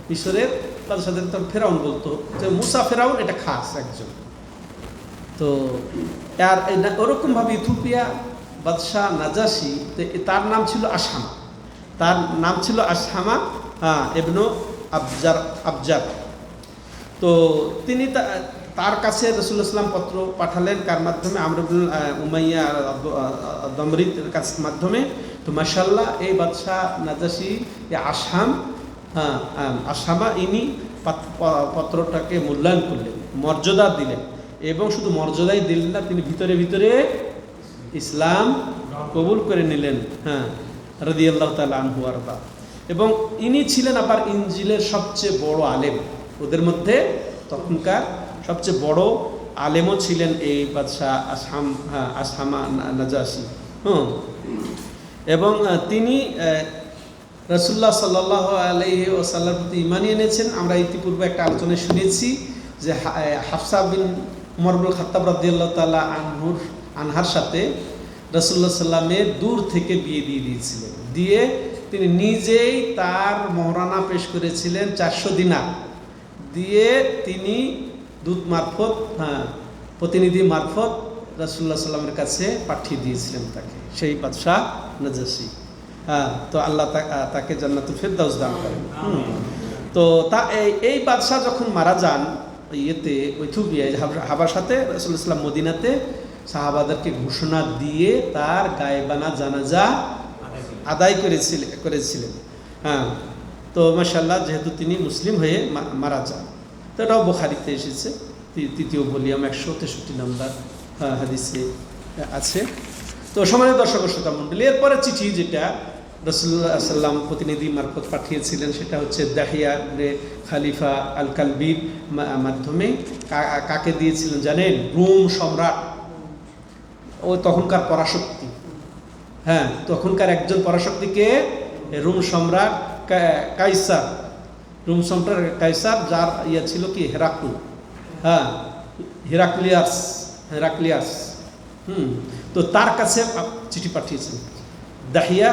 মিশরের বাদশাদের তখন ফেরাউন বলতো, যে মুসা ফেরাউন এটা খাস একজন। তো আর ওরকমভাবে ইথিওপিয়া বাদশাহ নাজাশি, তার নাম ছিল আশহামা। তার নাম ছিল আশহামা ইবনু আবজার। তো তিনি তার কাছে রাসূলুল্লাহ সাল্লাল্লাহু আলাইহি ওয়াসাল্লাম পত্র পাঠালেন, কার মাধ্যমে? আমর ইবনে উমাইয়া দমরির মাধ্যমে। তো মাশাআল্লাহ এই বাদশাহ নাজাশি আশহামা ইনি পত্রটাকে মূল্যায়ন করলেন, মর্যাদা দিলেন, এবং শুধু মর্যাদাই দিলেন না, তিনি ভিতরে ভিতরে ইসলাম কবুল করে নিলেন। হ্যাঁ, রাদিয়াল্লাহু তাআলা আনহু আরদা। এবং ইনি ছিলেন আবার ইনজিলের সবচেয়ে বড় আলেম। ওদের মধ্যে তখনকার সবচেয়ে বড় আলেমও ছিলেন এই বাদশাহ আশহামা নাজাশি। এবং তিনি রাসূলুল্লাহ সাল্লাল্লাহু আলাইহি ওয়াসাল্লামের প্রতি ঈমান এনেছেন। আমরা ইতিপূর্বে একটা আলোচনায় শুনেছি যে হাফসা বিন উমর ইবনে খাত্তাব রাদিয়াল্লাহু তাআলা আনহার সাথে রাসূলুল্লাহ সাল্লামের দূর থেকে বিয়ে দিয়ে দিয়েছিলেন। দিয়ে তিনি নিজেই তার মহরানা পেশ করেছিলেন 400 দিনার দিয়ে। তিনি দূত মারফত, প্রতিনিধি মারফত রাসূলুল্লাহ সাল্লামের কাছে পাঠিয়ে দিয়েছিলেন তাকে, সেই বাদশাহ নাজাশি। তো আল্লাহ তাকে জান্নাতুল ফেরদাউস দান করেন। তো এই বাদশাহ যখন মারা যান ইথিওপিয়ায় হাবাসাতে, রাসূলুল্লাহ সাল্লাম মদিনাতে সাহাবাদেরকে ঘোষণা দিয়ে তার গায়েবানা জানাজা আদায় করেছিলেন। হ্যাঁ, তো মাশাআল্লাহ, যেহেতু তিনি মুসলিম হয়ে মারা যান, তো এটাও বুখারীতে এসেছে, 3য় ভলিউম 163 নম্বর হাদিসে আছে। তো সম্মানিত দর্শক শ্রোতা মণ্ডলী, এরপরে চিঠি যেটা রাসূলুল্লাহ সাল্লাম প্রতিনিধি মারফত পাঠিয়েছিলেন, সেটা হচ্ছে দাহিয়া ইবনে খালিফা আল কালবির মাধ্যমে। কাকে দিয়েছিলেন জানেন? রোম সম্রাট, ও তখনকার পরাশক্তি। হ্যাঁ, তখনকার একজন পরাশক্তিকে রোম সম্রাট কাইসার, রোম সম্রাট কাইসার, যার ছিল কি হেরাক্লু, হ্যাঁ, হেরাক্লিয়াস। তো তার কাছে চিঠি পাঠিয়েছেন দাহিয়া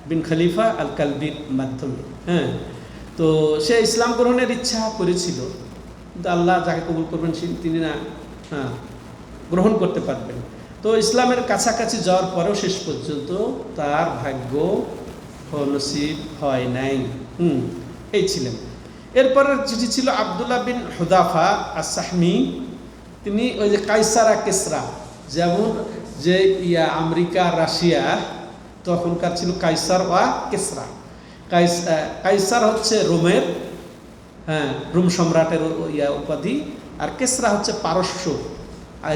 বিন খলিফা আল কালবির মাধ্যমে। হ্যাঁ, তো সে ইসলাম গ্রহণের ইচ্ছা করেছিল, কিন্তু আল্লাহ যাকে কবুল করবেন তিনি না গ্রহণ করতে পারবেন। তো ইসলামের কাছাকাছি যাওয়ার পরেও শেষ পর্যন্ত তার ভাগ্য নসিব হয় নাই। এই ছিলেন। এরপরের চিঠি ছিল আব্দুল্লাহ বিন হুদাফা আস-সাহমি। তিনি ওই যে কাইসারা কেসরা, যেমন যে আমেরিকা রাশিয়া তখনকার ছিল কাইসার ওয়া কেসরা। কাইসার হচ্ছে রোমের, হ্যাঁ, রোম সম্রাটের উপাধি, আর কেসরা হচ্ছে পারস্য,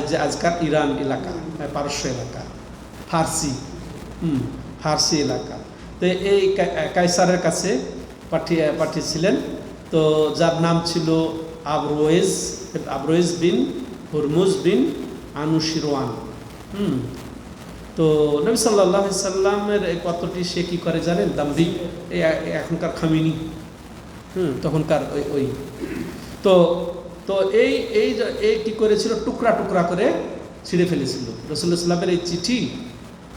যে আজকাল ইরান এলাকা, পারস্য এলাকা, ফার্সি এলাকা। তো এই কাইসারের কাছে পাঠিয়েছিলেন। তো যার নাম ছিল আবরোয়েজ বিন হুরমুজ বিন আনুশিরওয়ান। তো নবী সাল্লাল্লাহু আলাইহি সাল্লামের এই পত্রটি সে কি করে জানেন? দাম্ভিক, এখনকার খামিনি, তখনকার ওই তো তো এই কি করেছিল, টুকরা টুকরা করে ছিঁড়ে ফেলেছিল। রাসূলুল্লাহ সাল্লামের এই চিঠি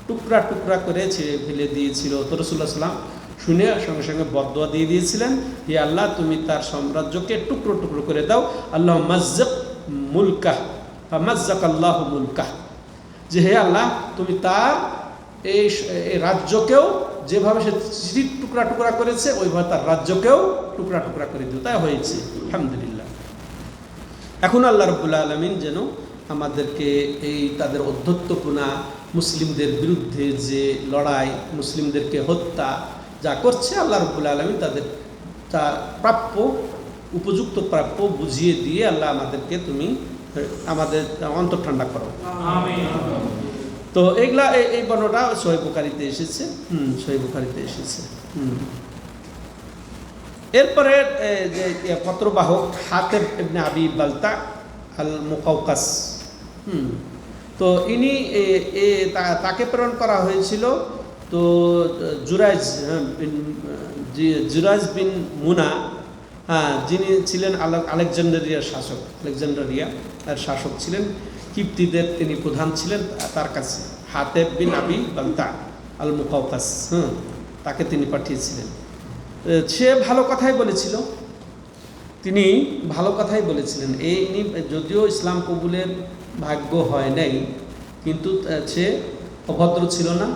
টুকরা টুকরা করে ছিঁড়ে ফেলে দিয়েছিল। তো রাসূলুল্লাহ সাল্লাম শুনে সঙ্গে সঙ্গে বদদোয়া দিয়ে দিয়েছিলেন, হে আল্লাহ, তুমি তার সাম্রাজ্যকে টুকরো টুকরো করে দাও। আল্লাহ মাজ্জাক মুলকাহ বা মাজ্জাক আল্লাহ মুলকাহ, যে হে আল্লাহ, তুমি তার এই রাজ্যকেও যেভাবে সে চিঠির টুকরা টুকরা করেছে, ওইভাবে তার রাজ্যকেও টুকরা টুকরা করে দিও। তাই হয়েছে, আলহামদুলিল্লাহ। এখন আল্লাহ রাব্বুল আলামিন যেন আমাদেরকে এই তাদের অধ্যত্বপনা, মুসলিমদের বিরুদ্ধে যে লড়াই, মুসলিমদেরকে হত্যা যা করছে, আল্লাহ রাব্বুল আলামিন তাদের তা প্রাপ্য, উপযুক্ত প্রাপ্য বুঝিয়ে দিয়ে আল্লাহ আমাদেরকে তুমি আমাদের অন্তর ঠান্ডা করো, আমিন। তো এইগুলা এই বর্ণটা সহিহ বুখারীতে এসেছে, সহিহ বুখারীতে এসেছে। এরপরে যে পত্রবাহক হাতেব ইবনে আবি বালতা আল মুকাওকাস, তো ইনি তাকে প্রেরণ করা হয়েছিল। তো জুরাইজ বিন মুনা হ্যাঁ, যিনি ছিলেন আলেকজান্ডারিয়ার শাসক, আলেকজান্ডারিয়া তার শাসক ছিলেন, কিপ্তিদের তিনি প্রধান ছিলেন। তার কাছে হাতেব বিন আবি বালতা আল মুকাওকাস, তাকে তিনি পাঠিয়েছিলেন। সে ভালো কথাই বলেছিল, তিনি ভালো কথাই বলেছিলেন। এই যদিও ইসলাম কবুলের ভাগ্য হয় নাই, কিন্তু সে অভদ্র ছিল না,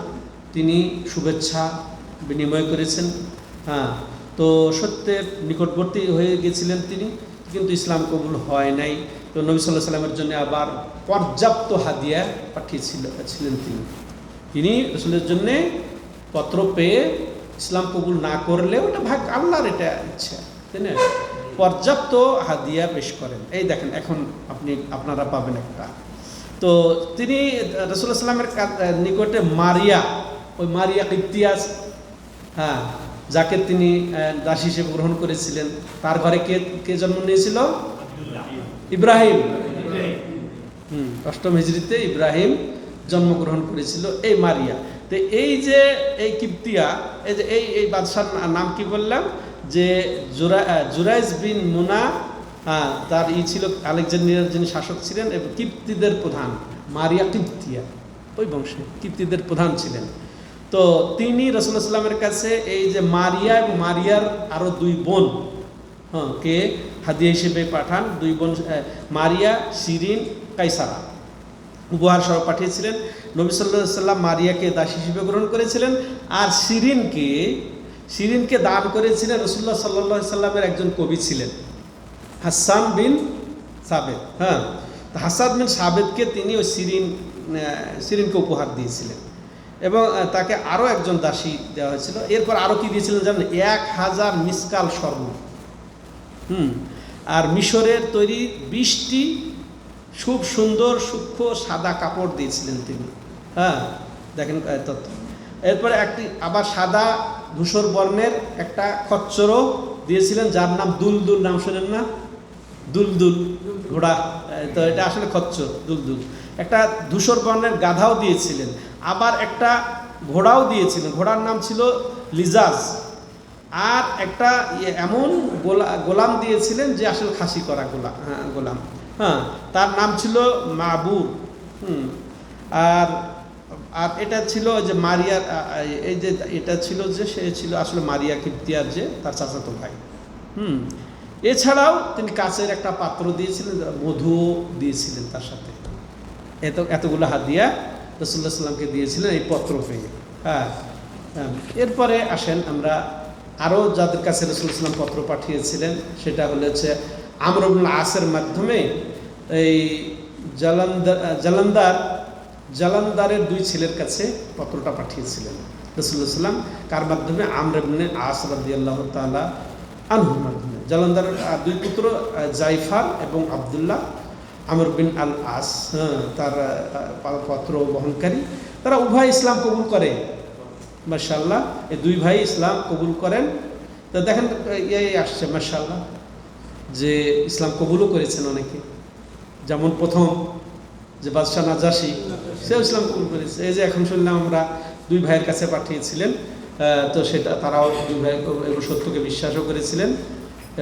তিনি শুভেচ্ছা বিনিময় করেছেন। হ্যাঁ, তো সত্যের নিকটবর্তী হয়ে গেছিলেন তিনি, কিন্তু ইসলাম কবুল হয় নাই। তো নবী সাল্লাল্লাহু আলাইহি ওয়াসাল্লামের জন্য আবার পর্যাপ্ত হাদিয়া পাঠিয়েছিলেন তিনি রসুলের জন্যে পত্র পেয়ে ইসলাম কবুল না করলে ওটা ভাগ্য, আল্লাহর এটা ইচ্ছা, তাই না? পর্যাপ্ত হাদিয়া পেশ করেন। এই দেখেন, এখন আপনারা পাবেন একটা। তো তিনি রাসূলুল্লাহ সাল্লামের নিকটে মারিয়া, ওই মারিয়া কিপ্তিয়া, হ্যাঁ, যাকে তিনি দাসী হিসেবে গ্রহণ করেছিলেন, তার ঘরে কে জন্ম নিয়েছিল? ইব্রাহিম। 8ম হিজরিতে ইব্রাহিম জন্মগ্রহণ করেছিল, এই মারিয়া। তো এই যে এই কিপ্তিয়া, এই যে এই বাদশার নাম কি বললাম, যে জুরাইজ বিন মুনা, তার ছিল আলেকজান্ডারিয়ার যিনি শাসক ছিলেন এবং কিপ্তিদের প্রধান। মারিয়া কিপ্তিয়া, ওই বংশে কিপ্তিদের প্রধান ছিলেন। তো তিনি রাসূলুল্লাহ সাল্লামের কাছে এই যে মারিয়া এবং মারিয়ার আরো 2 বোন কে হাদিয়া হিসেবে পাঠান। 2 বোন, মারিয়া, শিরিন, কাইসারা, উপহার স্বরূপ পাঠিয়েছিলেন। নবী সাল্লাল্লাহু আলাইহি ওয়াসাল্লাম মারিয়াকে দাসী হিসেবে গ্রহণ করেছিলেন, আর শিরিনকে দান করেছিলেন রাসূলুল্লাহ সাল্লাল্লাহু আলাইহি ওয়াসাল্লামের একজন কবি ছিলেন, হাসান বিন সাবেত। হ্যাঁ, হাসান বিন সাবেতকে তিনি ওই শিরিনকে উপহার দিয়েছিলেন, এবং তাকে আরও একজন দাসী দেওয়া হয়েছিল। এরপর আরও কি দিয়েছিলেন জানেন? 1000 মিসকাল স্বর্ণ, আর মিশরের তৈরি 20টি খুব সুন্দর সূক্ষ্ম সাদা কাপড় দিয়েছিলেন তিনি। হ্যাঁ, দেখেন তথ্য। এরপরে আবার সাদা ধূসর বর্ণের একটা খচ্চরও দিয়েছিলেন, যার নাম দুলদুল। নাম শোনেন না? দুলদুল ঘোড়া, তো এটা আসলে খচ্চর, দুলদুল। একটা ধূসর বর্ণের গাধাও দিয়েছিলেন, আবার একটা ঘোড়াও দিয়েছিলেন, ঘোড়ার নাম ছিল লিজাজ। আর একটা এমন গোলাম দিয়েছিলেন যে আসলে খাসি করা গোলাম, হ্যাঁ, তার নাম ছিল মাবুর। আর এটা ছিল যে মারিয়ার, এই যে এটা ছিল যে সে ছিল আসলে মারিয়া কিপ্তিয়ার যে তার চাচাতো ভাই। এছাড়াও তিনি কাচের একটা পাত্র দিয়েছিলেন, মধু দিয়েছিলেন তার সাথে। এতগুলো হাদিয়া রাসূলুল্লাহ সাল্লামকে দিয়েছিলেন এই পত্র পেয়ে। হ্যাঁ, এরপরে আসেন আমরা আরও যাদের কাছে রাসূলুল্লাহ সাল্লাম পত্র পাঠিয়েছিলেন, সেটা হচ্ছে আমর ইবনুল আসের মাধ্যমে এই জালান্দারের 2 ছেলের কাছে পত্রটা পাঠিয়েছিলেন রাসূলুল্লাহ সাল্লাম। কার মাধ্যমে? আমর ইবনে আস রাদিয়াল্লাহু তাআলা আনহুর মাধ্যমে। জালান্দারের 2 পুত্র, জাইফার এবং আব্দুল্লাহ, আমর বিন আল আস, তার পত্র বহনকারী। তারা উভয় ইসলাম কবুল করে, মাশাআল্লাহ। এই 2 ভাই ইসলাম কবুল করেন। তো দেখেন আসছে মাশাআল্লাহ যে ইসলাম কবুলও করেছেন অনেকে, যেমন প্রথম যে বাদশাহ নাজাশী, সেও ইসলাম কবুল করেছে। এই যে এখন শুনলাম আমরা 2 ভাইয়ের কাছে পাঠিয়েছিলেন, তো সেটা তারাও 2 ভাই সত্যকে বিশ্বাসও করেছিলেন,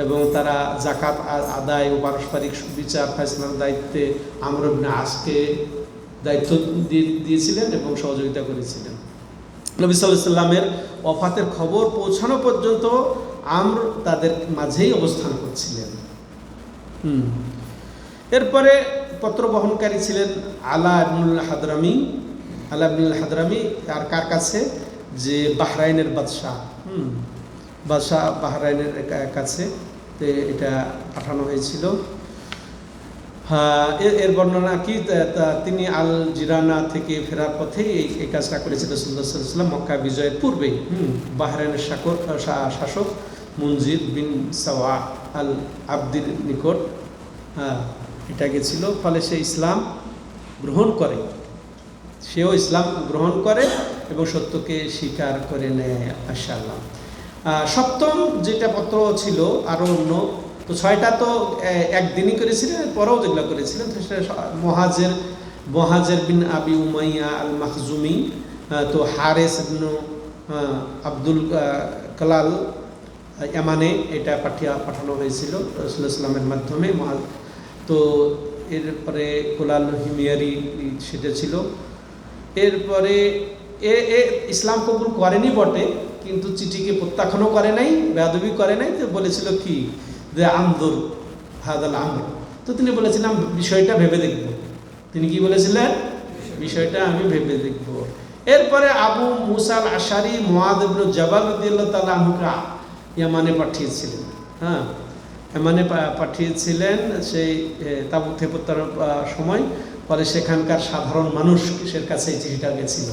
এবং তারা যাকাত আদায় ও পারস্পরিক বিচার ফয়সালার দায়িত্বে আমর ইবনে আসকে দায়িত্ব দিয়েছিলেন এবং সহযোগিতা করেছিলেন। নবী সাল্লাল্লাহু আলাইহি ওয়াসাল্লামের ওফাতের খবর পৌঁছানো পর্যন্ত আমর তাদের মাঝেই অবস্থান করছিলেন। এরপরে পত্র বহনকারী ছিলেন আলা ইবনুল হাদরামি। কার কাছে? যে বাহরাইনের বাদশাহ, বাহরাইনের কাছে এটা পাঠানো হয়েছিল। এর বর্ণনা কি? তিনি আল জিরানা থেকে ফেরার পথে এই কাজটা করেছিলেন রাসূলুল্লাহ সাল্লাল্লাহু আলাইহি ওয়াসাল্লাম মক্কা বিজয়ের পূর্বেই। বাহরাইনের শাসক মুনজির বিন সাওয়া আল আবদির নিকট এটা গেছিল। ফলে সে ইসলাম গ্রহণ করে, সেও ইসলাম গ্রহণ করে এবং সত্যকে স্বীকার করে নেয়, মাশাআল্লাহ। 7ম যেটা পত্র ছিল আরও অন্য, তো 6টা তো একদিনই করেছিলেন, পরেও যেগুলো করেছিলেন সেটা মুহাজির বিন আবি উমাইয়া আল মাখজুমি, তো হারেস ইবনে আব্দুল কালাল ইয়ামানে এটা পাঠানো হয়েছিল রাসূলুল্লাহ সাল্লামের মাধ্যমে। তো এরপরে কোলাল হিমিয়ারি সেটা ছিল। এরপরে এ ইসলাম কবুল করেনি বটে, কিন্তু চিঠিকে প্রত্যাখ্যানও করে নাই, বেয়াদবি করে নাই। তো বলেছিল কি যে আনজুর হাদাল আমর, তো তিনি বলেছিলাম বিষয়টা ভেবে দেখব। তিনি কি বলেছিলেন? বিষয়টা আমি ভেবে দেখব। এরপরে আবু মুসা আল আশারি মুআদ ইবনে জাবাল রাদিয়াল্লাহু তাআলা আনহুকে ইয়ামানে পাঠিয়েছিলেন। হ্যাঁ, ইয়ামানে পাঠিয়েছিলেন সেই তাবুক থেকে প্রত্যাহারের সময়। পরে সেখানকার সাধারণ মানুষের কাছে এই চিঠিটা গেছিল।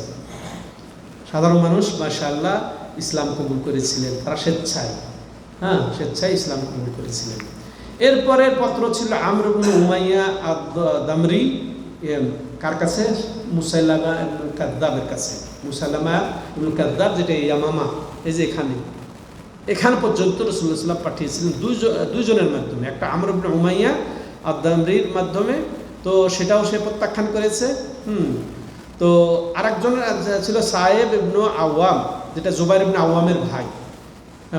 সাধারণ মানুষ মাশাআল্লাহ ইসলাম কবুল করেছিলেন, তারা স্বেচ্ছায়, হ্যাঁ স্বেচ্ছায় ইসলাম কবুল করেছিলেন। এরপরের পত্র ছিল আমর ইবনে উমাইয়া আদ-দামরি, কার কাছে? মুসাইলামা ইবনুল কাযযাবের কাছে। মুসাইলামা ইবনুল কাযযাব, যেটা ইয়ামামা, এই যে এখান পর্যন্ত রাসূলুল্লাহ সাল্লাল্লাহু আলাইহি ওয়াসাল্লাম পাঠিয়েছিলেন দুইজনের মাধ্যমে। একটা আমর ইবনে উমাইয়া আদ-দামরির মাধ্যমে, তো সেটাও সে প্রত্যাখ্যান করেছে। তো আরেকজন ছিল সায়েব ইবনে আওয়াম, যেটা জুবাইর ইবনে আওয়ামের ভাই,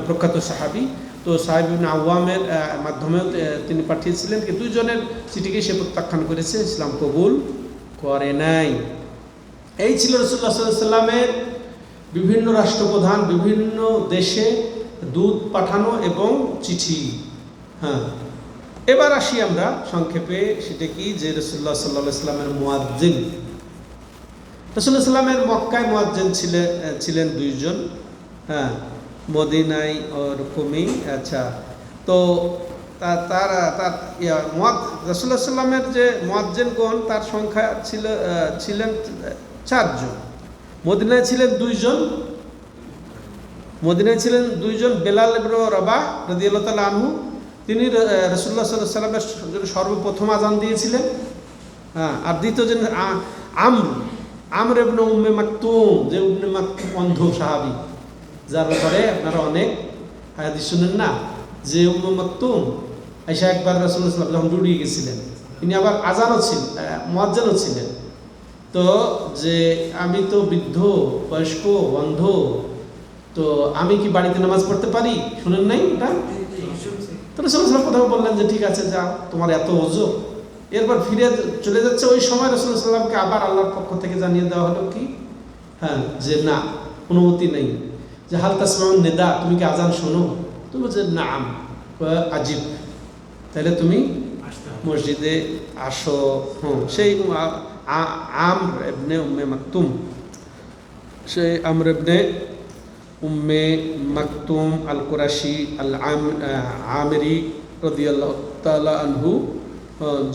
প্রখ্যাত সাহাবী। তো সাহেব ইবনে আওয়ামের মাধ্যমেও তিনি পাঠিয়েছিলেন, কিন্তু দুইজনের চিঠিকে সে প্রত্যাখ্যান করেছে, ইসলাম কবুল করে নাই। এই ছিল রাসূলুল্লাহ সাল্লাল্লাহু আলাইহি ওয়াসাল্লামের বিভিন্ন রাষ্ট্রপ্রধান, বিভিন্ন দেশে দূত পাঠানো এবং চিঠি। হ্যাঁ, এবার আসি আমরা সংক্ষেপে, সেটা কি যে রাসূলুল্লাহ সাল্লাল্লাহু আলাইহি ওয়াসাল্লামের মুয়াজ্জিন। রাসূলুল্লাহ সাল্লামের মক্কায় মুয়াজ্জিন ছিলেন দুইজন, হ্যাঁ, মদিনায় ওরকমই। আচ্ছা, তো তার রাসূলুল্লাহ সাল্লামের যে মুয়াজ্জিনগণ, তার সংখ্যা ছিলেন 4 জন। মদিনায় ছিলেন 2 জন। বেলাল ইবনে রাবাহ রাদিয়াল্লাহু তাআলা আনহু, তিনি রাসূলুল্লাহ সাল্লাল্লাহু আলাইহি ওয়াসাল্লামের সর্বপ্রথম আযান দিয়েছিলেন। হ্যাঁ, আর দ্বিতীয় জন আমর ইবনে উম্মে মাকতুম, যে উম্মে মাকতুম অন্ধ সাহাবী, যার ব্যাপারে আপনারা অনেক হাদিস শুনেন না, যে উম্মে মাকতুম আয়েশা একবার রাসূলুল্লাহ সাল্লাল্লাহু আলাইহি ওয়াসাল্লাম যখন ডুবে গেছিলেন, তিনি আবার আযানও ছিলেন, মুয়াজ্জিনও ছিলেন। তো যে আমি তো বৃদ্ধ, বয়স্ক, অন্ধ, তো আমি কি বাড়িতে নামাজ পড়তে পারি? শুনেন নাই এটা? তো রাসূলুল্লাহ সাল্লাল্লাহু আলাইহি ওয়াসাল্লাম প্রথমে বললেন যে ঠিক আছে, যাও, তোমার এত ওযর। এরপর ফিরে চলে যাচ্ছে। ওই সময় রাসূলুল্লাহ সাল্লাল্লাহু আলাইহি ওয়াসাল্লামকে আবার আল্লাহর পক্ষ থেকে জানিয়ে দেওয়া হলো কি, হ্যাঁ, যে না, অনুমতি নেই। যে হাল তাসমাউন নিদা, তুমি কি আযান শোনো? তুমি বলছে নাম, আজিব, তাহলে তুমি মসজিদে আসো। সেই আমর ইবনে উম্মে মাকতুম, সেই আমর ইবনে উম্মে মাকতুম আল কুরাশি আল আমিরি রাদিয়াল্লাহু তাআলা আনহু,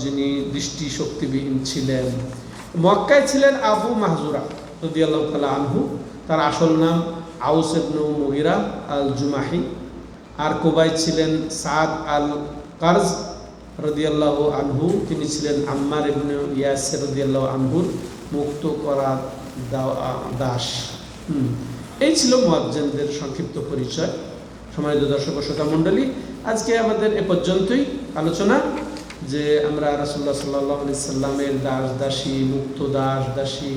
যিনি দৃষ্টি শক্তিবিহীন ছিলেন। মক্কায় ছিলেন আবু মাহজুরা রাদিয়াল্লাহু তাআলা আনহু, তার আসল নাম আউস ইবনে মুগিরা আল জুমাহি। আর কুবায় ছিলেন সাদ আল কারজ রাদিয়াল্লাহু আনহু, তিনি ছিলেন আম্মার ইবনে ইয়াসির রাদিয়াল্লাহু আনহুর মুক্ত করা দাস। এই ছিল মুয়াজ্জিনদের সংক্ষিপ্ত পরিচয়। সম্মানিত দর্শক ও শ্রোতা মণ্ডলী, আজকে আমাদের এ পর্যন্তই আলোচনা, যে আমরা রাসূলুল্লাহ সাল্লাল্লাহু আলাইহি সাল্লামের দাস দাসী, মুক্ত দাস দাসী,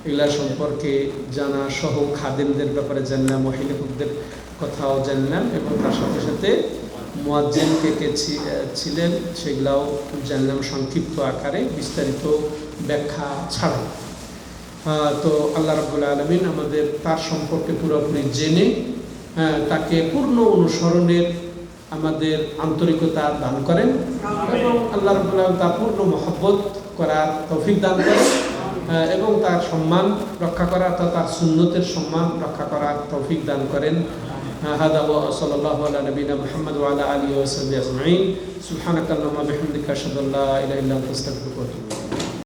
এগুলা সম্পর্কে জানা সহ খাদেমদের ব্যাপারে জানলাম, মহিলাদের কথাও জানলাম, এবং তার সাথে সাথে মুয়াজ্জিন কে ছিলেন সেগুলাও জানলাম সংক্ষিপ্ত আকারে, বিস্তারিত ব্যাখ্যা ছাড়াই। তো আল্লাহ রাব্বুল আলামিন আমাদের তার সম্পর্কে পুরোপুরি জেনে তাকে পূর্ণ অনুসরণের আমাদের আন্তরিকতা দান করেন, এবং আল্লাহ রাব্বুল আলামিন তার পূর্ণ মহব্বত করার তৌফিক দান করেন, এবং তার সম্মান রক্ষা করা, অর্থাৎ তার সুন্নতের সম্মান রক্ষা করার তৌফিক দান করেন। هذا وصلى الله على نبينا محمد وعلى آله وصحبه أجمعين. سبحانك اللهم وبحمدك أشهد أن لا إله إلا أنت أستغفرك وأتوب إليك.